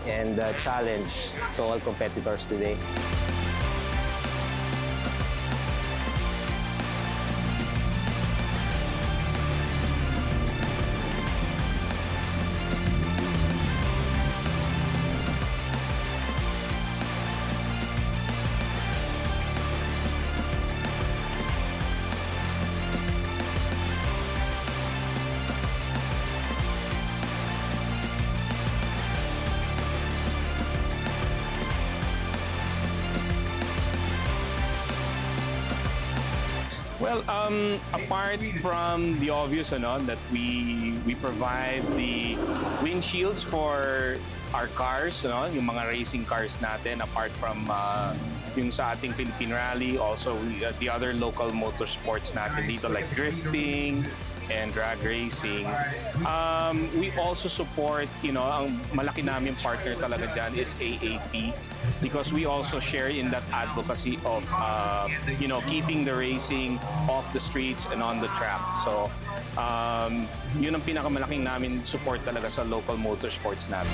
and challenge to all competitors today. Well, apart from the obvious, that we provide the windshields for our cars, yung mga racing cars natin, apart from yung sa ating Philippine Rally, also the other local motorsports natin dito like drifting and drag racing. We also support, ang malaki namin partner talaga dyan is AAP, because we also share in that advocacy of, keeping the racing off the streets and on the track. So, yun ang pinakamalaking namin support talaga sa local motorsports natin.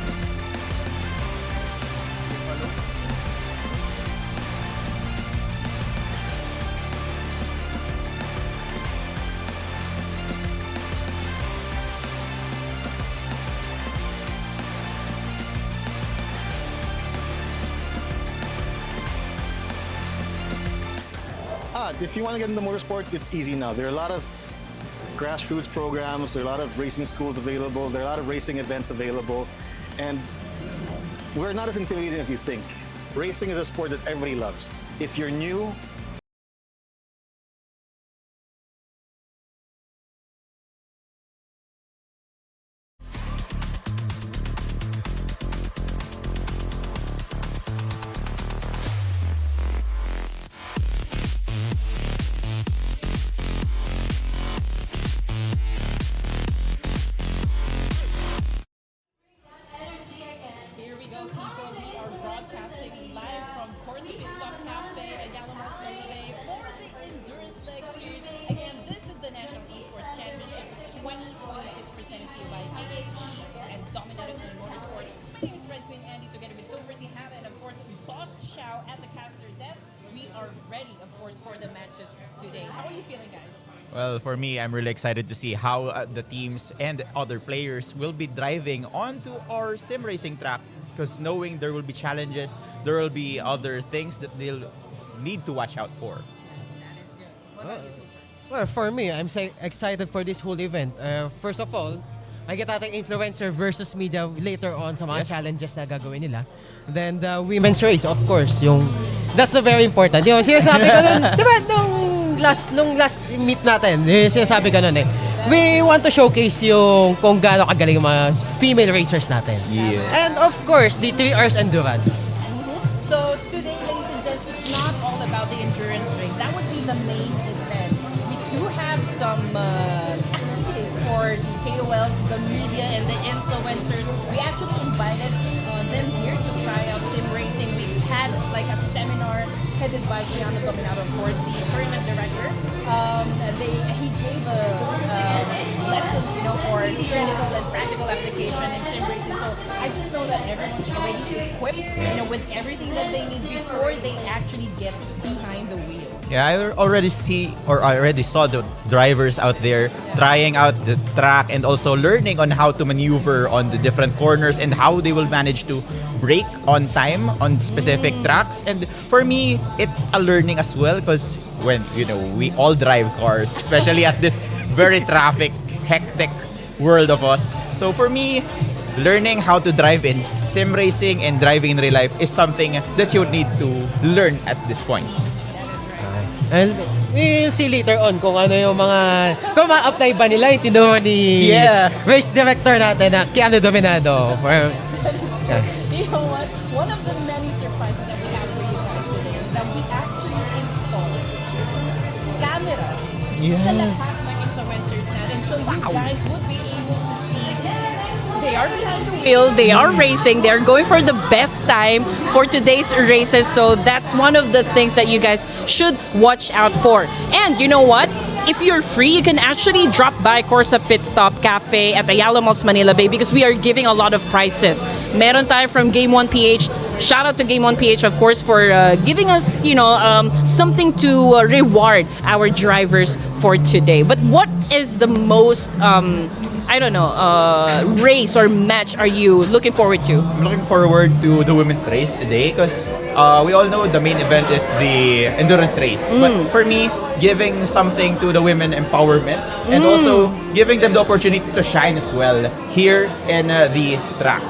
If you want to get into motorsports, it's easy now. There are a lot of grassroots programs, there are a lot of racing schools available, there are a lot of racing events available, and we're not as intimidating as you think. Racing is a sport that everybody loves. If you're new, Here we go, people. We are broadcasting live from Korsa Pitstop Cafe, Ayala, Manila, for the Endurance Leg Series. Again, this is the National Esports Championship 2026 presented to you by AAP and dominated E-Motorsports. My name is Red Queen Andy, together with Doverty Hannah and of course Boss Chow at the caster desk. We are ready, of course, for the matches today. How are you feeling, guys? Well, for me, I'm really excited to see how the teams and other players will be driving onto our sim racing track, because knowing there will be challenges, there will be other things that they'll need to watch out for. Well, for me, I'm excited for this whole event. First of all, I get ating influencer versus media later on sa mga challenges na gagawin nila. Then the women's race, of course, that's the very important. Yung sinasabi ko nun, di ba, nung last meet natin, sinasabi ko nun we want to showcase yung kung gaano kagaling yung mga female racers natin. Yeah. And of course, the 3 hours endurance. So today, ladies and gents, it's not all about the endurance race. That would be the main event. We do have some activities for the KOLs, the media, and the influencers. We actually invited them here to try out sim racing. We had like a seminar headed by Keanu Dominado, of course, the tournament director. He gave lessons, for theoretical and practical application in sim racing. So I just know that everyone's already equipped, with everything that they need before they actually get behind the wheel. Yeah, I already saw the drivers out there trying out the track and also learning on how to maneuver on the different corners and how they will manage to brake on time on specific tracks. And for me, it's a learning as well, because when we all drive cars, especially at this very traffic hectic world of us. So for me, learning how to drive in sim racing and driving in real life is something that you need to learn at this point. And we'll see later on kung ano yung kung ma-apply ba nila yung tinuro ni race director natin na Keanu Dominado. You know what? One of the many surprises that we have for you guys today is that we actually installed cameras sa lahat ng influencers natin. So you guys would be able to see they are behind the wheel, they are racing, they are going for the best time for today's races. So that's one of the things that you guys should watch out for. And you know what? if you're free, you can actually drop by Korsa Pitstop Cafe at Ayala Malls, Manila Bay, because we are giving a lot of prizes. Meron tayo from Game 1 PH. Shout out to Game 1 PH, of course, for giving us, something to reward our drivers for today. But what is the most, race or match are you looking forward to? I'm looking forward to the women's race today because we all know the main event is the endurance race. But for me, giving something to the women empowerment and also giving them the opportunity to shine as well here in the track.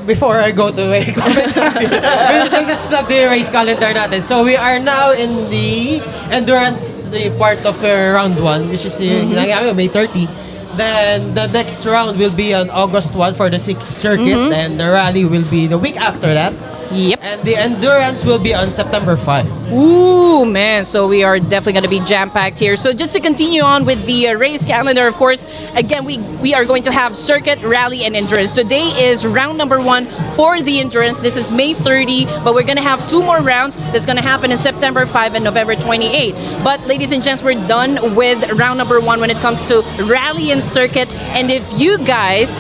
Before I go to a commentary, let's just plug the race calendar natin. So we are now in the endurance the part of round 1, which is May 30. Then the next round will be on August 1 for the circuit, and the rally will be the week after that. Yep. And the endurance will be on September 5. Ooh, man. So we are definitely going to be jam-packed here. So just to continue on with the race calendar, of course, again, we are going to have circuit, rally, and endurance. Today is round number 1 for the endurance. This is May 30, but we're going to have 2 more rounds that's going to happen in September 5 and November 28. But ladies and gents, we're done with round number 1 when it comes to rally and circuit. And if you guys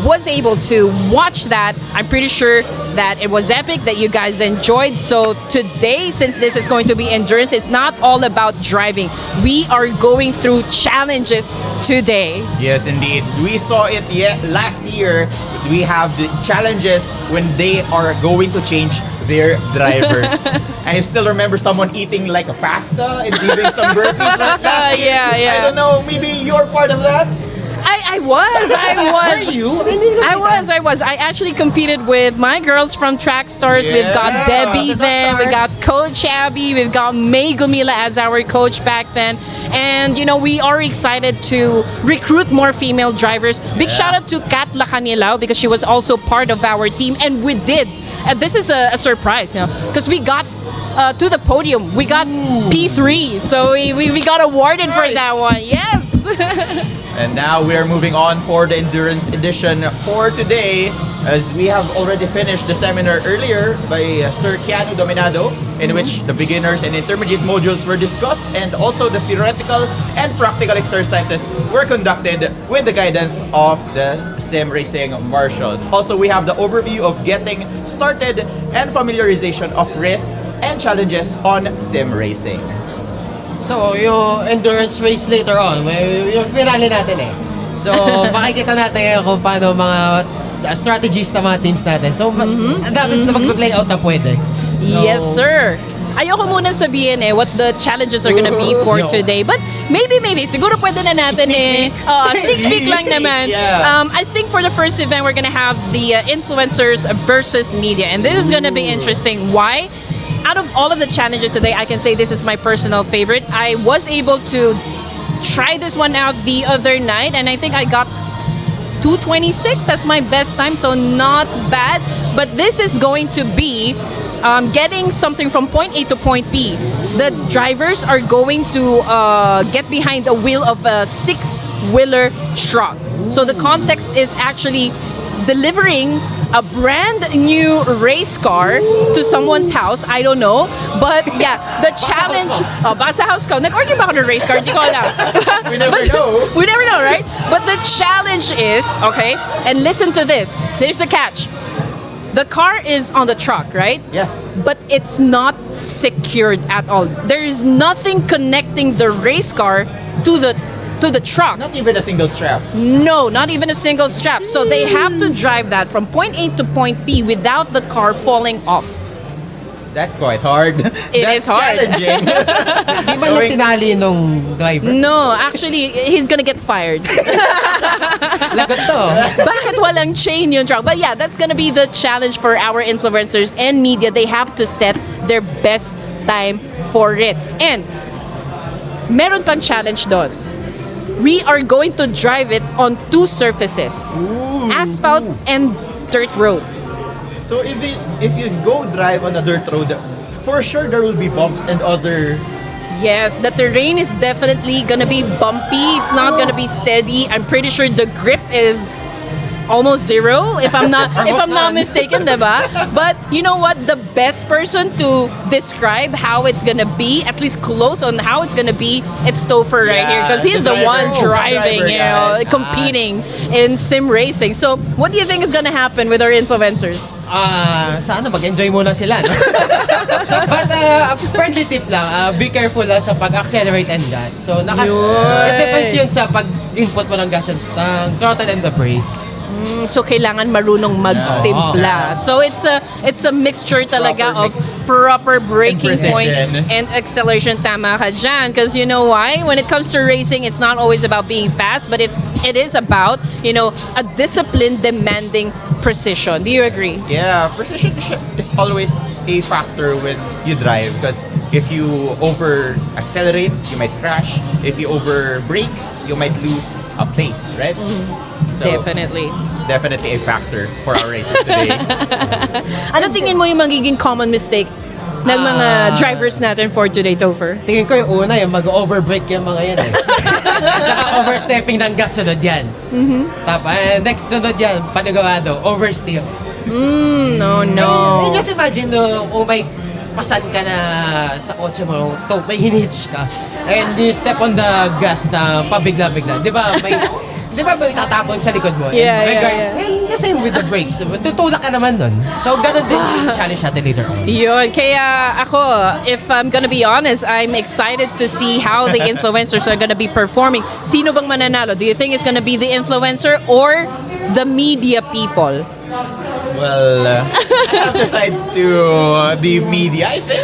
was able to watch that, I'm pretty sure that it was epic, that you guys enjoyed. So today, since this is going to be endurance, it's not all about driving. We are going through challenges today. Yes, indeed. We saw it last year. We have the challenges when they are going to change their drivers. I still remember someone eating like a pasta and doing some burpees last year. Yeah. I don't know, maybe you're part of that? I was. I actually competed with my girls from Track Stars. We've got Debbie then, we got Coach Abby, we've got May Gumila as our coach back then. And, we are excited to recruit more female drivers. Big shout out to Kat Lacanilao because she was also part of our team. And we did. This is a surprise, because we got to the podium. We got P3. So we got awarded for that one. Yes. And now we are moving on for the endurance edition for today, as we have already finished the seminar earlier by Sir Keanu Dominado, in which the beginners and intermediate modules were discussed, and also the theoretical and practical exercises were conducted with the guidance of the sim racing marshals. Also, we have the overview of getting started and familiarization of risks and challenges on sim racing. So, yung endurance race later on, yung finale natin eh. So, makikita natin ngayon kung paano mga strategies ng mga teams natin. So, ang dami na mag-layout na pwede. Yes, sir. Ayoko muna sabihin what the challenges are gonna be for today. But maybe, siguro pwede na natin sneak peek lang naman. Yeah. I think for the first event, we're gonna have the influencers versus media. And this is gonna be interesting. Why? Out of all of the challenges today, I can say this is my personal favorite. I was able to try this one out the other night, and I think I got 2:26 as my best time, so not bad. But this is going to be getting something from point A to point B. The drivers are going to get behind the wheel of a 6-wheeler truck. So the context is actually delivering a brand new race car to someone's house. I don't know. But yeah, the challenge... basa house ko. Nag-order ba ako ng race car? Di ko alam. We never know. We never know, right? But the challenge is, okay, and listen to this. There's the catch. The car is on the truck, right? Yeah. But it's not secured at all. There is nothing connecting the race car to the truck. Not even a single strap. No, not even a single strap. So they have to drive that from point A to point B without the car falling off. That's quite hard. It That's is hard. challenging. Di ba tinali nung driver? No, actually, he's gonna get fired. Lagot to. Bakit walang chain yung truck? But yeah, that's gonna be the challenge for our influencers and media. They have to set their best time for it. And meron pang challenge doon. We are going to drive it on 2 surfaces. Asphalt and dirt road. So if you go drive on a dirt road, for sure there will be bumps and other... Yes, the terrain is definitely gonna be bumpy. It's not gonna be steady. I'm pretty sure the grip is almost zero, if I'm not mistaken, diba? But you know what? The best person to describe how it's gonna be, at least close on how it's gonna be, it's Topher right here, because he's the one driving, you know, competing in sim racing. So, what do you think is gonna happen with our influencers? Sana mag-enjoy muna sila, no? But friendly tip lang, be careful lang sa pag-accelerate and gas. So, it depends yun sa pag-input mo ng gas ng throttle and the brakes. So kailangan marunong magtimpla. So it's a mixture talaga of proper braking points and acceleration. Tama ka dyan. Because you know why? When it comes to racing, it's not always about being fast, but it is about, you know, a discipline demanding precision. Do you agree? Yeah, precision is always a factor when you drive, because if you over accelerate, you might crash. If you over brake, you might lose a place, right? So, definitely a factor for our racers today. Ano tingin mo yung magiging common mistake ng mga drivers natin for today, Topher? Tingin ko yung una, yung mag-overbrake yung mga yan eh. Tsaka overstepping ng gas, sunod yan. Tapos, next sunod yan, panigawado, oversteer. No. Just imagine kung may pasan ka na sa kotse mo, may hinitch ka, and you step on the gas na pabigla-bigla. Di ba may tatapon sa likod mo? Yeah. And the same with the brakes. Tutulak ka naman nun. So, ganun din yung challenge natin later on. Yun. Kaya ako, if I'm gonna be honest, I'm excited to see how the influencers are gonna be performing. Sino bang mananalo? Do you think it's gonna be the influencer or the media people? Well, I have to side to the media, I think.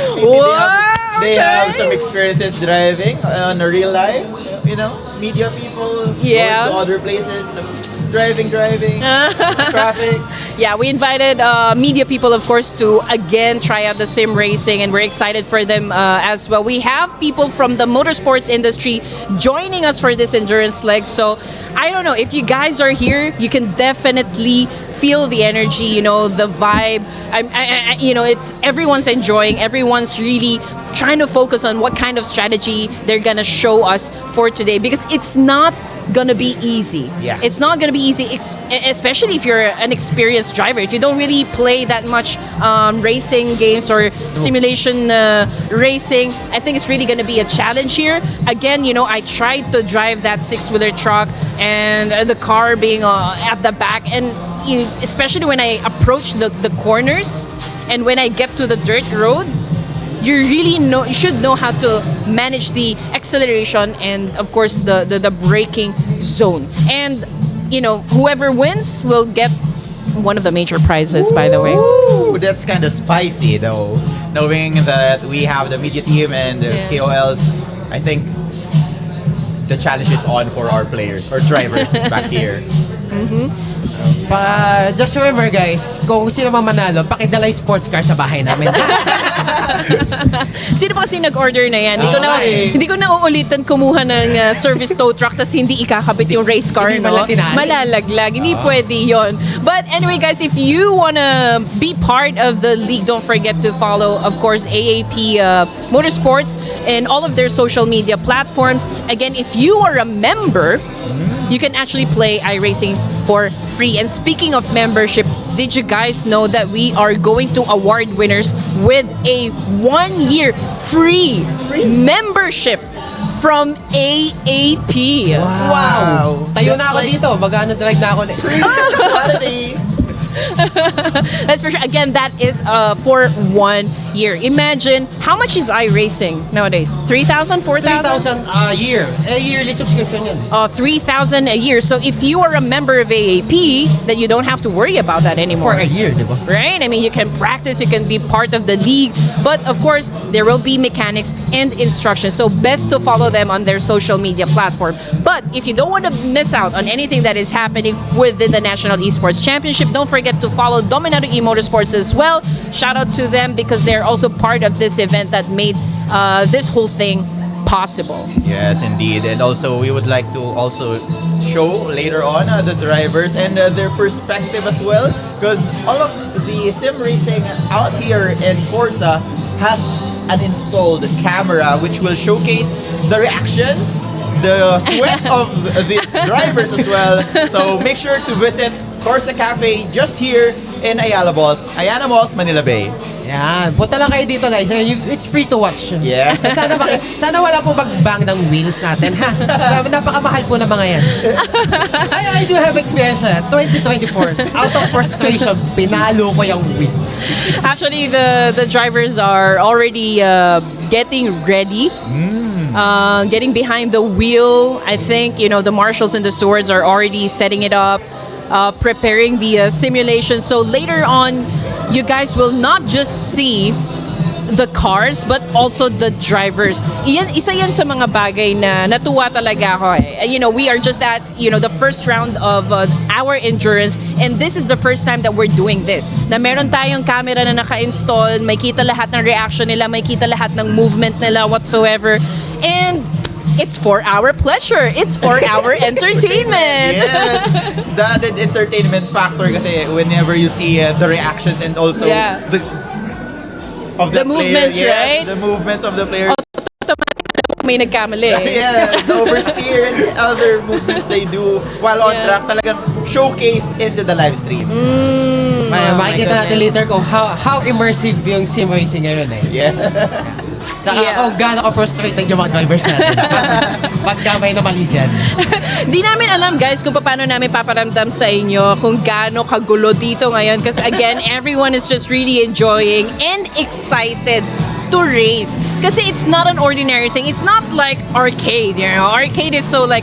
They have some experiences driving on a real life. You know, media people going to other places, driving, traffic. Yeah, we invited media people, of course, to again try out the sim racing, and we're excited for them as well. We have people from the motorsports industry joining us for this endurance leg. So I don't know, if you guys are here, you can definitely feel the energy, you know, the vibe. You know, it's everyone's enjoying, everyone's really trying to focus on what kind of strategy they're gonna show us for today, because it's not gonna be easy. Yeah. It's not gonna be easy, especially if you're an experienced driver. If you don't really play that much racing games or simulation racing, I think it's really gonna be a challenge here. Again, you know, I tried to drive that six-wheeler truck and the car being at the back, and especially when I approach the corners and when I get to the dirt road, you should know how to manage the acceleration and of course the braking zone. And you know, whoever wins will get one of the major prizes. By the way, Ooh, that's kind of spicy though, knowing that we have the media team and the KOLs. I think the challenge is on for our players or drivers back here. Just remember guys, kung sino man manalo, pakidala yung sports car sa bahay namin. Sino pa kasi nag-order na yan? Hindi ko na uulitan kumuha ng service tow truck tas hindi ikakabit yung race car, Hindi no? malatinali. Malalaglag. Hindi pwede yon. But anyway, guys, if you wanna be part of the league, don't forget to follow, of course, AAP Motorsports and all of their social media platforms. Again, if you are a member, you can actually play iRacing for free. And speaking of membership, did you guys know that we are going to award winners with a 1-year free membership from AAP? Wow. Tayo na ako dito, mag-ano drive na ako. That's for sure. Again, that is for 1 year. Imagine, how much is iRacing nowadays? 3,000, 4,000? 3,000 a year. A yearly subscription yun. 3,000 a year. So if you are a member of AAP, then you don't have to worry about that anymore. For a year, di ba? Right? I mean, you can practice, you can be part of the league, but of course, there will be mechanics and instructions. So best to follow them on their social media platform. But if you don't want to miss out on anything that is happening within the National Esports Championship, don't forget to follow Dominado E-Motorsports as well. Shout out to them because they're also part of this event that made this whole thing possible. Yes, indeed. And also, we would like to also show later on the drivers and their perspective as well, because all of the sim racing out here in Korsa has an installed camera which will showcase the reactions, the sweat of the drivers as well. So make sure to visit Korsa Cafe just here in Ayala Malls, Manila Bay. Yan. Punta lang kayo dito guys. It's free to watch. Yes. Sana wala po magbang ng wheels natin. Ha? Napakamahal po ng mga yan. I do have experience 2024. Out of frustration, pinalo ko yung wheel. Actually, the drivers are already getting ready. Getting behind the wheel. I think, the marshals and the stewards are already setting it up, preparing the simulation. So later on, you guys will not just see the cars but also the drivers. Isa yan sa mga bagay na natuwa talaga ako eh. We are just at, the first round of our endurance, and this is the first time that we're doing this. Na meron tayong camera na naka-install, may kita lahat ng reaction nila, may kita lahat ng movement nila whatsoever. And it's for our pleasure. It's for our entertainment. Yes. The added entertainment factor kasi whenever you see the reactions and also Yeah. the movements, player, right? Yes, the movements of the players. Automatic may nagkamali. Yeah, the oversteer and the other movements they do while on Yeah. track talagang showcase into the live stream. Makikita natin later kung how immersive yung sim racing ngayon eh. Yeah. Tsaka Yeah. kung gaano ka-frustrated yung mga drivers natin. Pagka may namali dyan. Di namin alam guys kung paano namin paparamdam sa inyo kung gaano kagulo dito ngayon, because again, everyone is just really enjoying and excited to race. Kasi it's not an ordinary thing. It's not like arcade, Arcade is so like,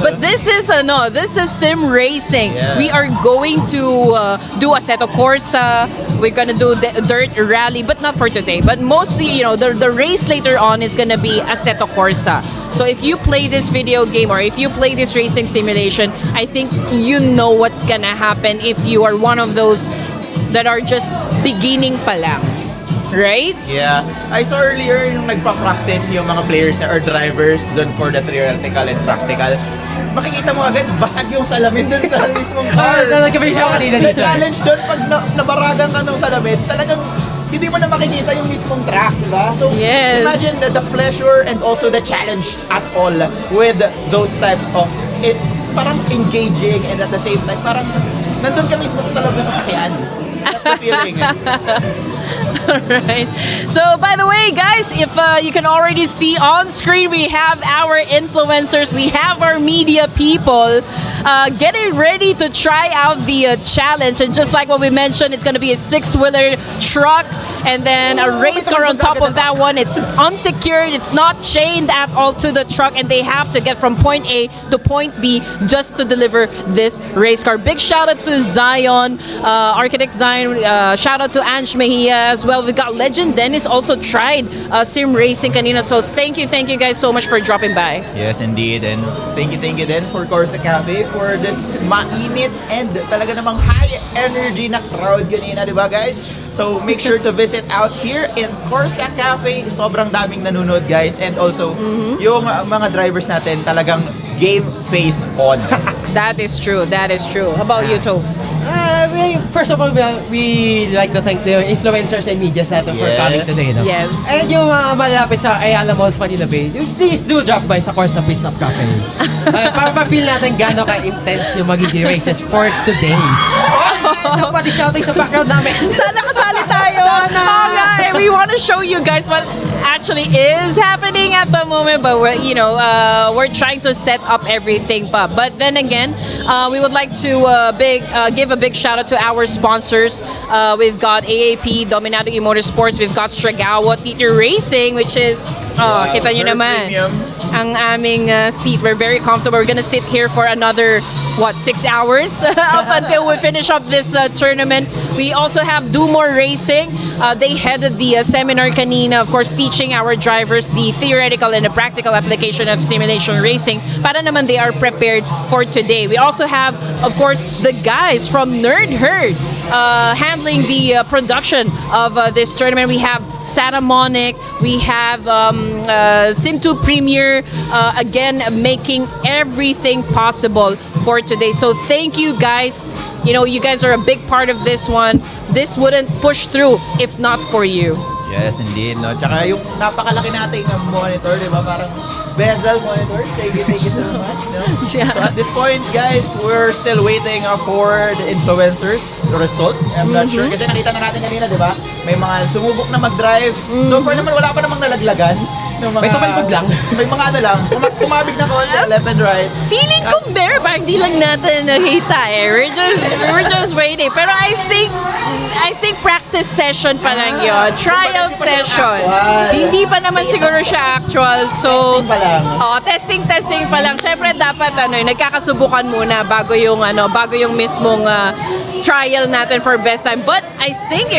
but this is sim racing. Yeah. We are going to do Assetto Corsa. We're gonna do the dirt rally, but not for today. But mostly, the race later on is gonna be Assetto Corsa. So if you play this video game or if you play this racing simulation, I think you know what's gonna happen if you are one of those that are just beginning pa lang. Right? Yeah. I saw earlier yung nagpa-practice yung mga players or drivers dun for the theoretical and practical. Makikita mo agad, basag yung salamin dun sa mismong car. Nagkabay siya kanina The dito. challenge dun, pag nabaragan ka ng salamin, talagang hindi mo na makikita yung mismong track, diba? So, Yes. imagine the pleasure and also the challenge at all with those types of it, parang engaging, and at the same time, parang nandun ka mismo sa loob ng sasakyan. That's the feeling. Right. So, by the way, guys, if you can already see on screen, we have our influencers, we have our media people getting ready to try out the challenge. And just like what we mentioned, it's going to be a 6-wheeler truck and then a race car on top of that one. It's unsecured, it's not chained at all to the truck, and they have to get from point A to point B just to deliver this race car. Big shout out to Zion, Architect Zion, shout out to Ange Mejia as well. We got Legend Dennis also tried sim racing kanina. So thank you guys so much for dropping by. Yes, indeed. And thank you din for Korsa Cafe for this mainit and talaga namang high energy na crowd kanina, di ba guys? So make sure to visit out here in Korsa Cafe. Sobrang daming nanonood guys. And also, yung mga drivers natin talagang game face on. That is true. How about you, Toph? First of all, we like to thank the influencers and media natin for Yes. coming today. No? Yes. And yung mga malapit sa Ayala Malls, Manila Bay, please do drop by sa Korsa Pitstop Cafe. Para ma-feel natin gano'n ka-intense yung magiging races for today. Somebody shouting sa background namin. Sana kasali tayo. Sana. Oh, yeah. We want to show you guys what actually is happening at the moment, but we're trying to set up everything pa. But then again, we would like to give a big shout out to our sponsors. We've got AAP, Dominado E-Motorsports. We've got Stragawa, Tito Racing, which is kita nyo very naman. premium. Ang aming seat. We're very comfortable. We're gonna sit here for another 6 hours up until we finish up this tournament. We also have Do More Racing. They headed the seminar kanina, of course, teaching our drivers the theoretical and the practical application of simulation racing. Para naman they are prepared for today. We also have, of course, the guys from Nerd Herd handling the production of this tournament. We have Santa Monic. We have Sim2 Premier, again, making everything possible for today. So thank you guys. You guys are a big part of this one. This wouldn't push through if not for you. Yes, indeed. No? Tsaka yung napakalaki nating monitor, di ba? Parang bezel monitor. Thank you so much. No? Yeah. So at this point, guys, we're still waiting for the influencers result. I'm not sure. Kasi nakita na natin kanina, di ba? May mga sumubok na mag-drive. So far naman, wala pa namang nalaglagan. May tumalbog lang. May mga ano lang. Kumabig na konti, left and right. Feeling ko meron, parang di lang natin nakita eh. We're just waiting. Pero I think practice session pa lang yun. Trial session. Hindi pa naman siguro siya actual. So, testing pa lang. Syempre dapat nagkakasubukan muna bago yung mismong trial natin for best time. But I think,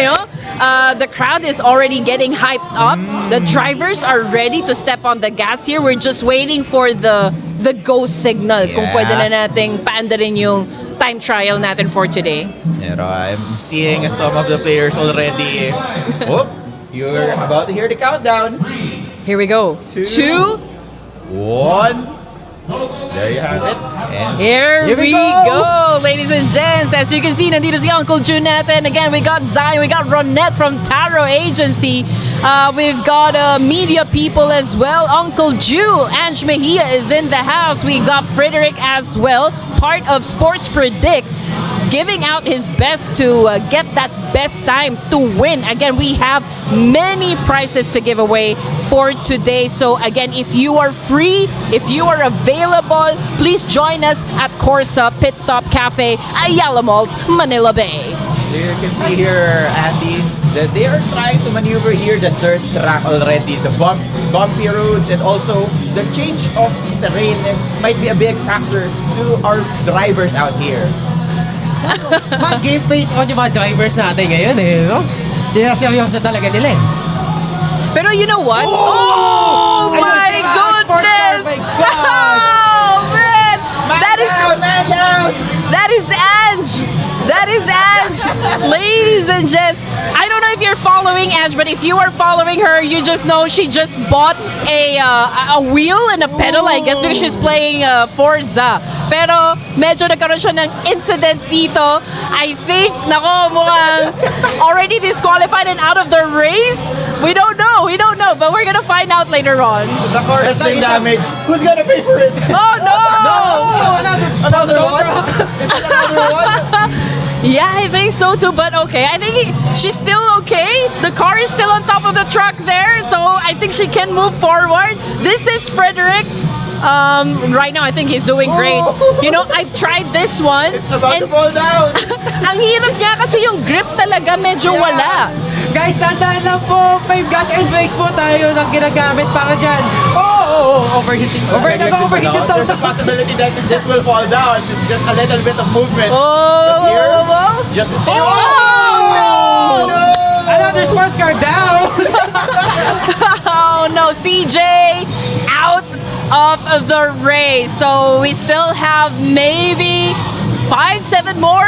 the crowd is already getting hyped up. The drivers are ready to step on the gas here. We're just waiting for the go signal kung pwede na nating paandarin yung time trial natin for today. Pero I'm seeing some of the players already. Oh, you're about to hear the countdown. Here we go. 2, 1. There you have it. And here we go, ladies and gents. As you can see, nandito si Uncle June natin. Again, we got Zion, we got Ronette from Taro Agency. We've got media people as well. Uncle Ju, Ange Mejia is in the house. We got Frederick as well, part of Sports Predict, giving out his best to get that best time to win. Again, we have many prizes to give away for today. So again, if you are free, if you are available, please join us at Korsa Pitstop Cafe, Ayala Malls, Manila Bay. you can see here, Andy, that they are trying to maneuver here the dirt track already. The bumpy roads and also the change of terrain might be a big factor to our drivers out here. Mga game face on yung mga drivers natin ngayon eh, no? Seryoso talaga nila eh. Pero you know what? Oh, my goodness! Oh, man! That is Ange! That is Ange! Ladies and gents, I don't know if you're following Ange, but if you are following her, you just know she just bought a wheel and a pedal, I guess, because she's playing Forza. Pero medyo nagkaroon siya ng incident dito. I think, mukhang already disqualified and out of the race. We don't know, but we're gonna find out later on. The car has been damaged. Who's gonna pay for it? Oh no! Another one? Is it another one? Yeah, I think so too, but okay. I think she's still okay. The car is still on top of the truck there, so I think she can move forward. This is Frederick. Right now, I think he's doing great. You know, I've tried this one. It's about to fall down. Ang hirap niya kasi yung grip talaga medyo wala. Guys, tandaan lang po, may gas and brakes po tayo nang ginagamit para dyan. Overheating. Overheat yung There's a possibility that this will fall down. It's just a little bit of movement. But here, just stay on. Oh, no! Another sports car down! Oh no, CJ out of the race. So we still have maybe 5-7 more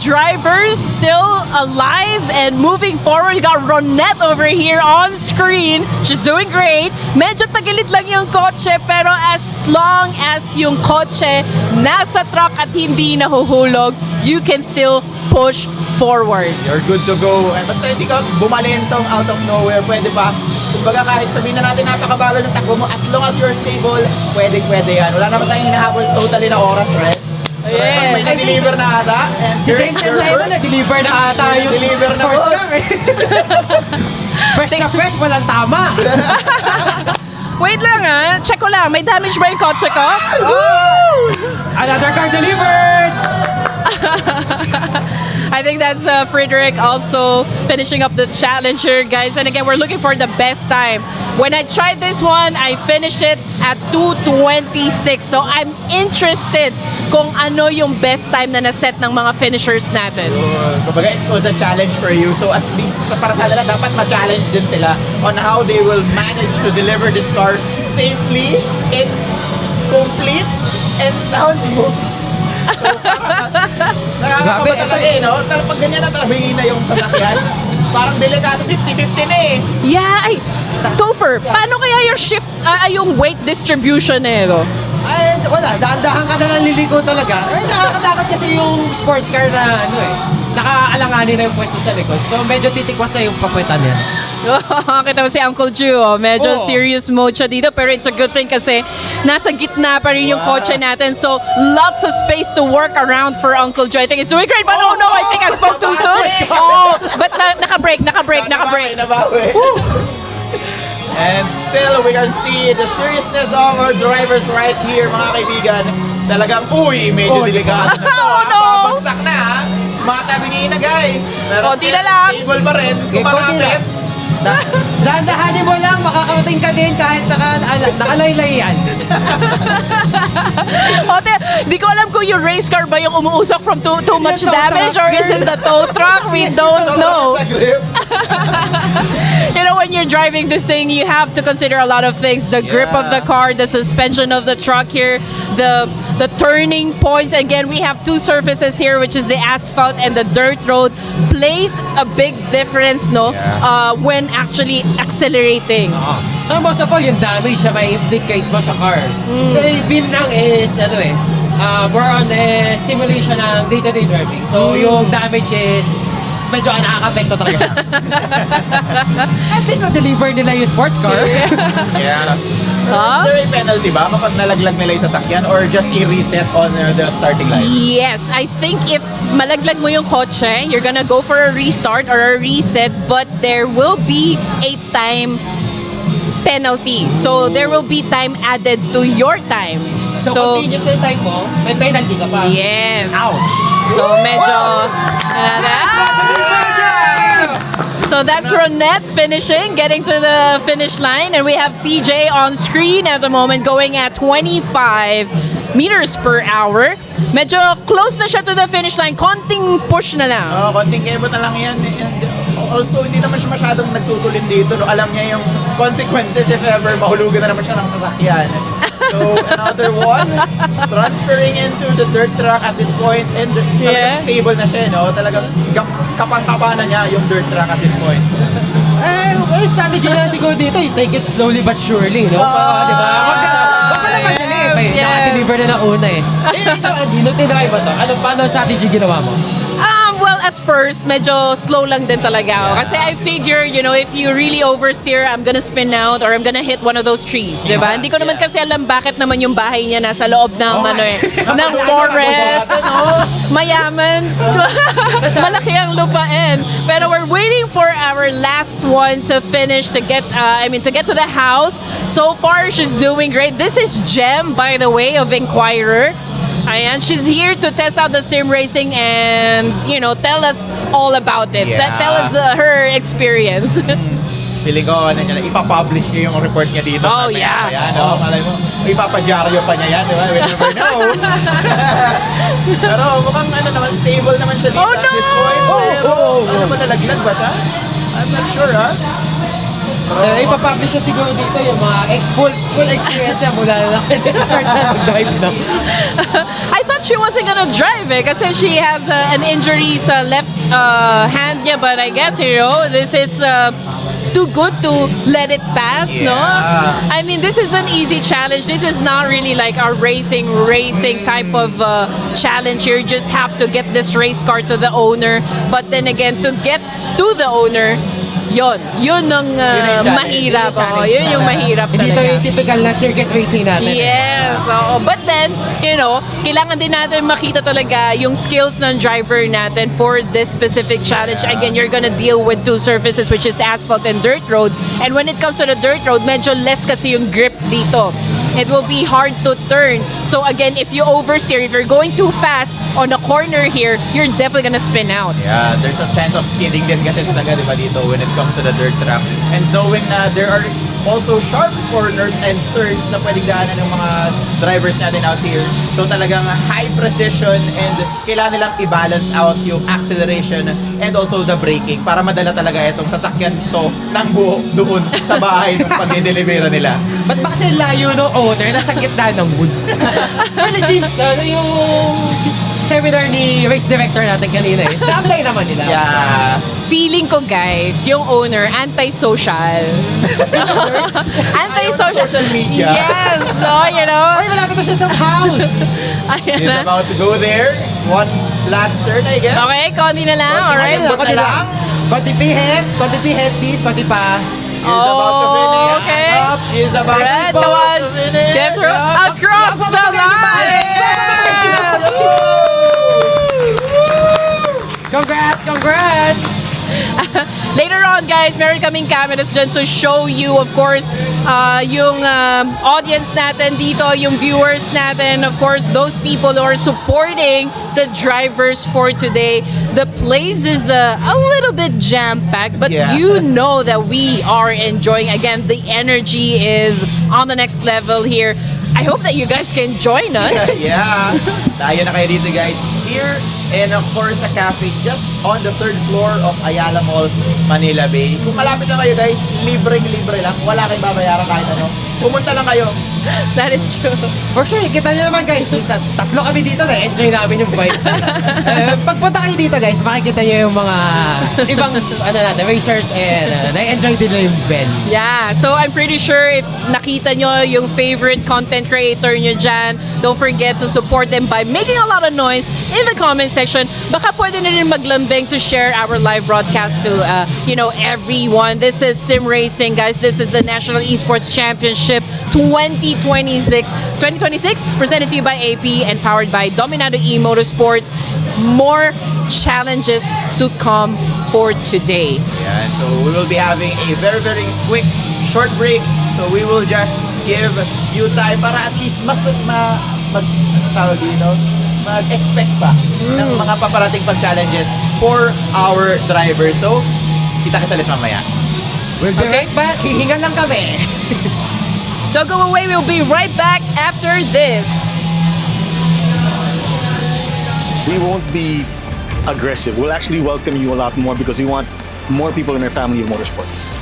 drivers still alive and moving forward. You got Ronette over here on screen. She's doing great. Medyo tagilid lang yung kotse, pero as long as yung kotse nasa truck at hindi nahuhulog, you can still push forward. You're good to go. Basta hindi ka bumalentong out of nowhere. Pwede pa. Kumbaga kahit sabihin na natin napakabagal ng takbo mo, as long as you're stable, pwede yan. Wala naman tayong hinahabol totally na oras, right? Yes. May nag-deliver na ata. And Si Jensen na ito, nag-deliver na ata yung Deliver na sports boss. car eh. Fresh na fresh, walang tama. Wait lang check ko lang. May damage ba yung kotse ko? Another car delivered! I think that's Frederick also finishing up the challenger, guys. And again, we're looking for the best time. When I tried this one, I finished it at 2:26. So I'm interested kung ano yung best time na naset ng mga finishers natin. Kumbaga it was a challenge for you. So at least para sa kanila, dapat ma-challenge din sila on how they will manage to deliver this car safely in complete and sound mode. So nakakakaba talaga no? Pag ganyan na talaga na yung sasakyan, parang delikado 50-50 na eh. Yeah, Topher, paano kaya yung shift, yung weight distribution nito? Ay, wala, dahan-dahan ka na lang liliko talaga. Nakakatakot kasi yung sports car na nakaalanganin na yung pwesto sa likod. So medyo titikwas na yung papuetan niya. Kita mo si Uncle Ju, medyo serious mode siya dito, pero it's a good thing kasi nasa gitna pa rin yung kotse natin. So lots of space to work around for Uncle Ju. I think he's doing great, but oh no, I think I spoke too soon. Oh, but naka-break. And still, we can see the seriousness of our drivers right here, mga kaibigan. Talagang, medyo delikado na to. Oh, no! Babagsak na, ha? Matabingin na, guys. Pero Konti na lang. stable pa rin. Kumalapit. Dahan-dahanin mo lang, makakarating ka din kahit nakalaylay yan. Ote, di ko alam kung yung race car ba yung umuusok from too much damage or is it the tow truck? We don't know. You know, when you're driving this thing, you have to consider a lot of things. The grip of the car, the suspension of the truck here, the turning points. Again, we have two surfaces here, which is the asphalt and the dirt road. Plays a big difference, no? When actually accelerating. So most of all, yung damage na may implicate mo sa car. So BeamNG is, more on the simulation ng day-to-day driving. So yung damage is medyo nakaka-apekto talaga siya. At least na-deliver nila yung sports car. Yeah. Is there a penalty ba kapag nalaglag nila yung sasakyan or just i-reset on the starting line? Yes, I think if malaglag mo yung kotse, you're gonna go for a restart or a reset, but there will be a time penalty. So there will be time added to your time. So continuous na yung time mo, may penalty ka pa. Yes. Ouch! So medyo So that's Ronette finishing, getting to the finish line. And we have CJ on screen at the moment going at 25 meters per hour. Medyo close na siya to the finish line. Konting push na lang. Konting kebot na lang yan. And also, hindi naman siya masyadong nagtutulin dito. No? Alam niya yung consequences if ever mahulugan na naman siya ng sasakyan. So, another one, transferring into the dirt track at this point, and talagang stable na siya, no? Talagang kapang-kapa na niya yung dirt track at this point. Strategy na siguro dito, you take it slowly but surely, no? Diba? Wag ka naman dali, naka-deliver na ng una eh. Ito, Andy, nung tinry mo to, paano strategy ginawa mo? Well, at first, medyo slow lang din talaga ako. Kasi I figure, if you really oversteer, I'm gonna spin out or I'm gonna hit one of those trees, di ba? Hindi ko naman kasi alam bakit naman yung bahay niya nasa loob ng, ng forest, mayaman. Malaki ang lupain. Pero we're waiting for our last one to finish, to get to the house. So far, she's doing great. This is Jem, by the way, of Inquirer. Ayan, she's here to test out the sim racing and, tell us all about it. Yeah. Tell us her experience. Feeling ko, ipapublish niya yung report niya dito. Oh, yeah. Ayan, malay mo, ipapadyaryo pa niya yan, di ba? We never know. Pero mukhang naman, stable naman siya dito at this point. Ano ba, nalaglag ba siya? I'm not sure, ha? Ipapublish siya siguro dito yung mga full experience niya mula na start siya mag-drive na. I thought she wasn't gonna drive kasi she has an injury sa left hand niya, but I guess, this is too good to let it pass, no? I mean, this is an easy challenge. This is not really like a racing type of challenge. You just have to get this race car to the owner, but then again, to get to the owner, yun ang mahirap. Yun yung mahirap talaga. Hindi ito yung typical na circuit racing natin. Yes. But then, kailangan din natin makita talaga yung skills ng driver natin for this specific challenge. Again, you're gonna deal with two surfaces, which is asphalt and dirt road. And when it comes to the dirt road, medyo less kasi yung grip dito. It will be hard to turn. So again, if you oversteer, if you're going too fast on the corner here, you're definitely gonna spin out. Yeah, there's a chance of skidding din kasi talaga, di ba, dito when it comes to the dirt track. And knowing na there are also sharp corners and turns na pwedeng daanan ng mga drivers natin out here. So talagang high precision and kailangan nilang i-balance out yung acceleration and also the braking para madala talaga itong sasakyan to ng buo doon sa bahay ng pag-delivera nila. Ba't ba kasi layo ng owner nasa gitna ng woods? Well, it seems na yung seminar ni race director natin kanina is na-apply naman nila. Yeah. Feeling ko guys, yung owner, anti-social. Anti-social. Social media. Yes, so you know. Ay, malapit na siya sa house. Ayan He's na. about to go there. One last turn, I guess. Okay, konti na lang. Alright. Konti na lang. Konti pihet, please, konti pa. She's about to finish. Okay. She's about Alright, to the one. finish. Get through. Yeah. Across the line. Congrats! Later on, guys, meron kaming cameras dyan to show you, of course, yung audience natin dito, yung viewers natin, of course, those people who are supporting the drivers for today. The place is a little bit jam-packed, but Yeah. you know that we are enjoying. Again, the energy is on the next level here. I hope that you guys can join us. Yeah. Tayo na kayo dito, guys. Here and of course sa cafe just on the 3rd floor of Ayala Malls, Manila Bay. Kung malapit na kayo, guys, libre lang. Wala kayong babayaran kahit ano. Pumunta lang kayo. That is true. For sure, kita nyo naman guys, tatlo kami dito na enjoy namin yung vibe. Pagpunta kayo dito guys, makikita nyo yung mga ibang racers and na-enjoy din nila yung venue. Yeah, so I'm pretty sure if nakita nyo yung favorite content creator nyo dyan, don't forget to support them by making a lot of noise in the comment section. Baka pwede na rin maglambing to share our live broadcast to everyone. This is Sim Racing, guys. This is the National Esports Championship 2026, presented to you by AAP and powered by Dominado E-Motorsports. More challenges to come for today. Yan. So we will be having a very quick short break. So we will just give you time para at least mag-expect pa ng mga paparating pang challenges for our drivers. So, kita ka sa ulit mamaya. We'll be right back, hihinga lang kami. Don't go away, we'll be right back after this. We won't be aggressive. We'll actually welcome you a lot more because we want more people in our family of motorsports.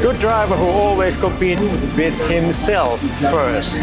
Good driver who always competes with himself first.